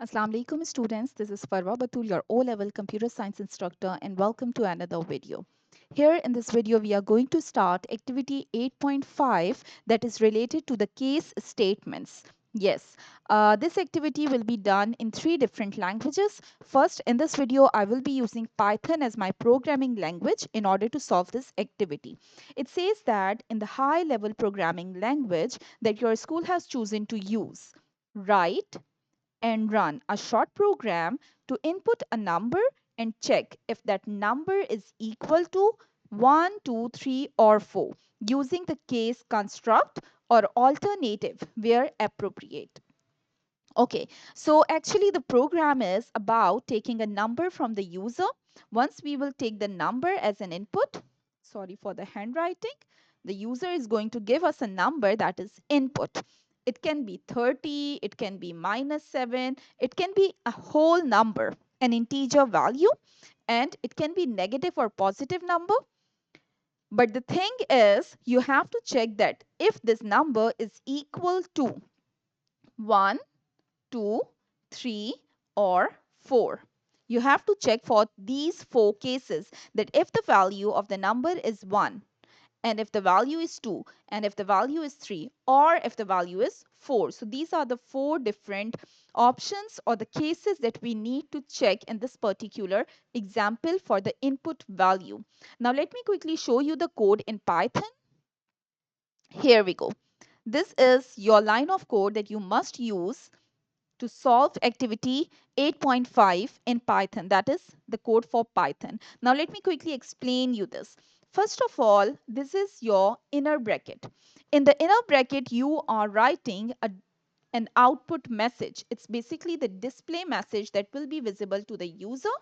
Assalamu alaikum students, this is Farwa Batul, your O-level computer science instructor, and welcome to another video. Here in this video we are going to start activity 8.5 that is related to the case statements. Yes, this activity will be done in 3 different languages. First, in this video I will be using Python as my programming language in order to solve this activity. It says that in the high level programming language that your school has chosen to use, write and run a short program to input a number and check if that number is equal to 1, 2, 3 or 4 using the case construct or alternative where appropriate. Okay, so actually the program is about taking a number from the user. Once we will take the number as an input, sorry for the handwriting, the user is going to give us a number that is input. It can be 30, it can be -7, it can be a whole number, an integer value, and it can be negative or positive number. But the thing is, you have to check that if this number is equal to 1, 2, 3 or 4. You have to check for these 4 cases that if the value of the number is 1 and if the value is 2 and if the value is 3 or if the value is 4. So these are the 4 different options or the cases that we need to check in this particular example for the input value. Now let me quickly show you the code in Python. Here we go. This is your line of code that you must use to solve activity 8.5 in Python. That is the code for Python. Now let me quickly explain you this. First of all, this is your inner bracket. In the inner bracket, you are writing an output message. It's basically the display message that will be visible to the user.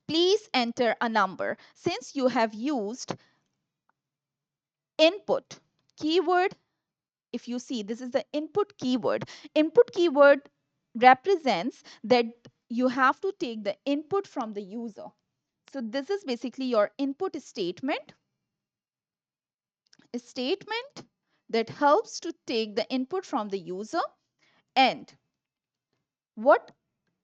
Please enter a number. Since you have used input keyword, if you see, this is the input keyword. Input keyword represents that you have to take the input from the user. So this is basically your input statement, a statement that helps to take the input from the user. And what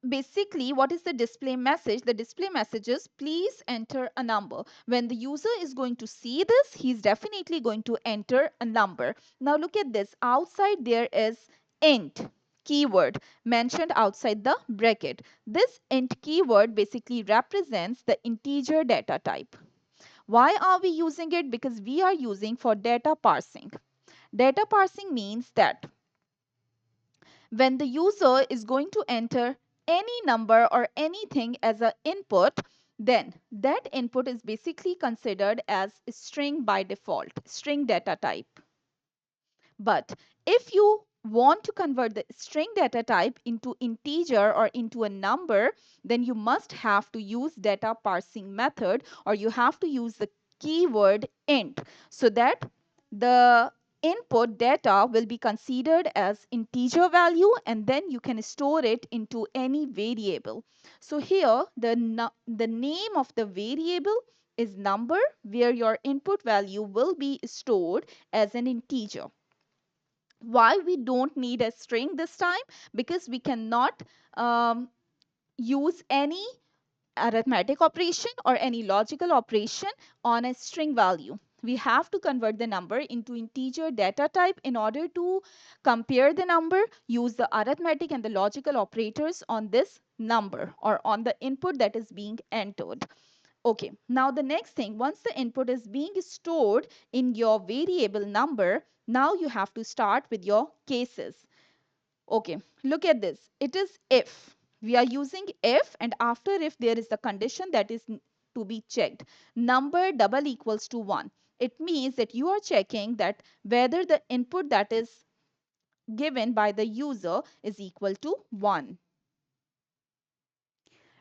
basically, what is the display message? The display message is please enter a number. When the user is going to see this, he's definitely going to enter a number. Now look at this. Outside there is int keyword mentioned outside the bracket. This int keyword basically represents the integer data type. Why are we using it? Because we are using for data parsing. Data parsing means that when the user is going to enter any number or anything as an input, then that input is basically considered as string by default, string data type. But if you want to convert the string data type into integer or into a number, then you must have to use data parsing method, or you have to use the keyword int, so that the input data will be considered as integer value and then you can store it into any variable. So here the name of the variable is number, where your input value will be stored as an integer. Why we don't need a string this time? Because we cannot use any arithmetic operation or any logical operation on a string value. We have to convert the number into integer data type. In order to compare the number, use the arithmetic and the logical operators on this number or on the input that is being entered. Okay, now the next thing, once the input is being stored in your variable number, now you have to start with your cases. Okay, look at this. It is if. We are using if, and after if there is the condition that is to be checked. Number double equals to 1. It means that you are checking that whether the input that is given by the user is equal to 1.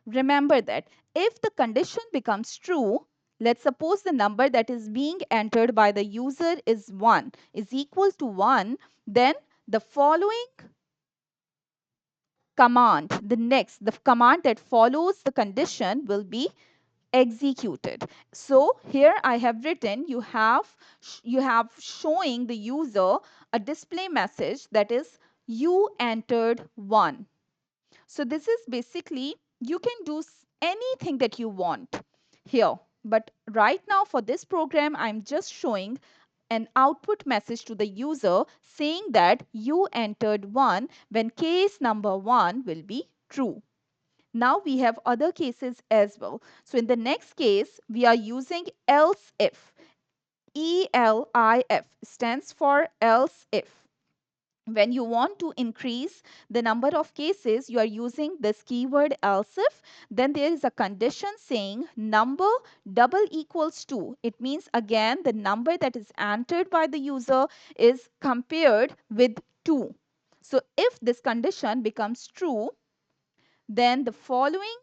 Remember that if the condition becomes true, let's suppose the number that is being entered by the user is 1, is equal to 1, then the following command, the command that follows the condition will be executed. So here I have written, you have showing the user a display message that is you entered 1. So this is basically, you can do anything that you want here. But right now for this program, I'm just showing an output message to the user saying that you entered 1 when case number 1 will be true. Now we have other cases as well. So in the next case, we are using else if. ELIF stands for else if. When you want to increase the number of cases, you are using this keyword else if. Then there is a condition saying number double equals 2. It means again the number that is entered by the user is compared with 2. So if this condition becomes true, then the following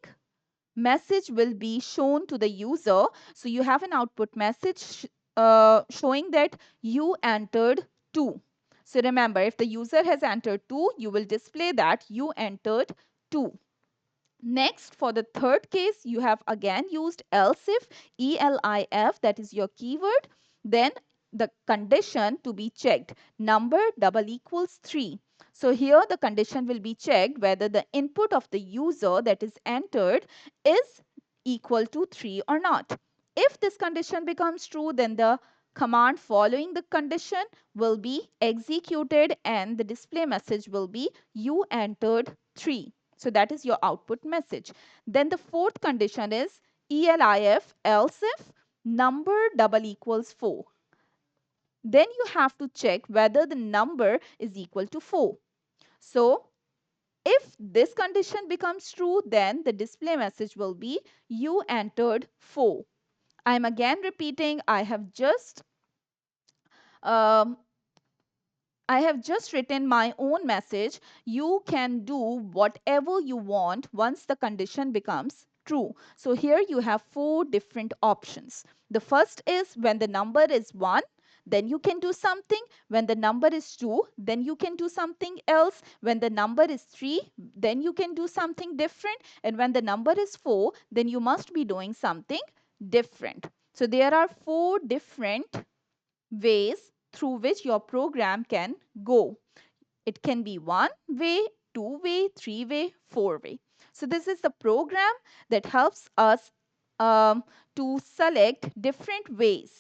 message will be shown to the user. So you have an output message showing that you entered 2. So remember, if the user has entered 2, you will display that you entered 2. Next, for the third case, you have again used else if, ELIF, that is your keyword. Then the condition to be checked, number double equals 3. So here the condition will be checked whether the input of the user that is entered is equal to 3 or not. If this condition becomes true, then the command following the condition will be executed and the display message will be you entered 3. So that is your output message. Then the fourth condition is ELIF, else if number double equals 4. Then you have to check whether the number is equal to 4. So if this condition becomes true, then the display message will be you entered 4. I'm again repeating, um, I have just written my own message. You can do whatever you want once the condition becomes true. So here you have 4 different options. The first is when the number is 1, then you can do something. When the number is 2, then you can do something else. When the number is 3, then you can do something different. And when the number is 4, then you must be doing something different. So there are 4 different ways through which your program can go. It can be one way, two way, three way, four way. So this is the program that helps us to select different ways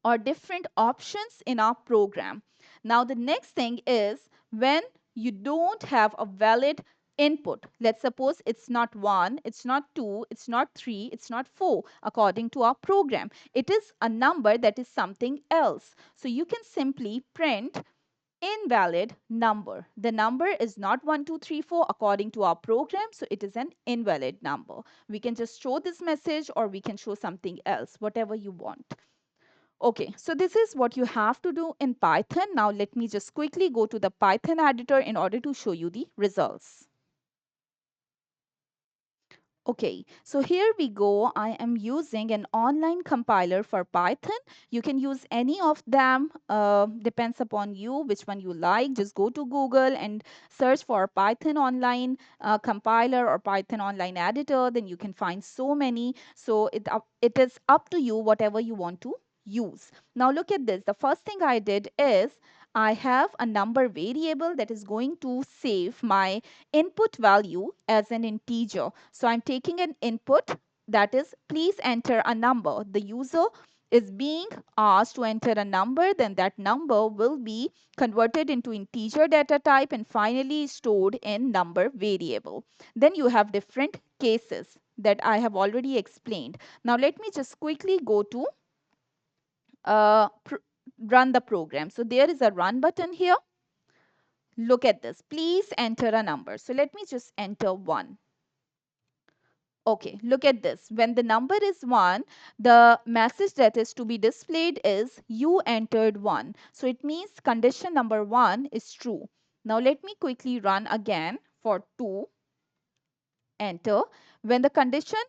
or different options in our program. Now the next thing is when you don't have a valid input. Let's suppose it's not 1, it's not 2, it's not 3, it's not 4 according to our program. It is a number that is something else. So you can simply print invalid number. The number is not 1, 2, 3, 4 according to our program, so it is an invalid number. We can just show this message or we can show something else, whatever you want. Okay, so this is what you have to do in Python. Now let me just quickly go to the Python editor in order to show you the results. Okay, so here we go. I am using an online compiler for Python. You can use any of them, depends upon you, which one you like. Just go to Google and search for Python online compiler or Python online editor. Then you can find so many. So it is up to you, whatever you want to use. Now look at this. The first thing I did is I have a number variable that is going to save my input value as an integer. So I'm taking an input that is please enter a number. The user is being asked to enter a number, then that number will be converted into integer data type and finally stored in number variable. Then you have different cases that I have already explained. Now let me just quickly go to run the program. So there is a run button here. Look at this. Please enter a number. So let me just enter 1. Okay, look at this. When the number is 1, the message that is to be displayed is you entered 1. So it means condition number 1 is true. Now let me quickly run again for 2. Enter. When the condition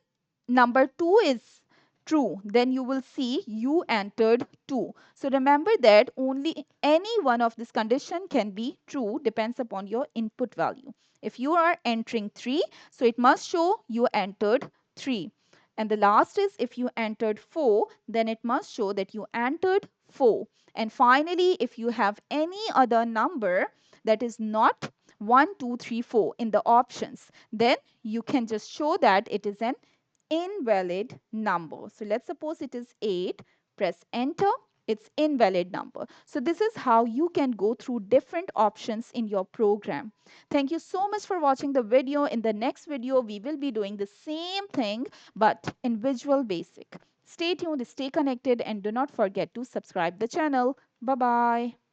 number 2 is true, then you will see you entered 2. So remember that only any one of this condition can be true, depends upon your input value. If you are entering 3, so it must show you entered 3. And the last is if you entered 4, then it must show that you entered 4. And finally, if you have any other number that is not 1, 2, 3, 4 in the options, then you can just show that it is an invalid number. So let's suppose it is 8, press enter, it's invalid number. So this is how you can go through different options in your program. Thank you so much for watching the video. In the next video, we will be doing the same thing but in Visual Basic. Stay tuned, stay connected, and do not forget to subscribe the channel. Bye bye.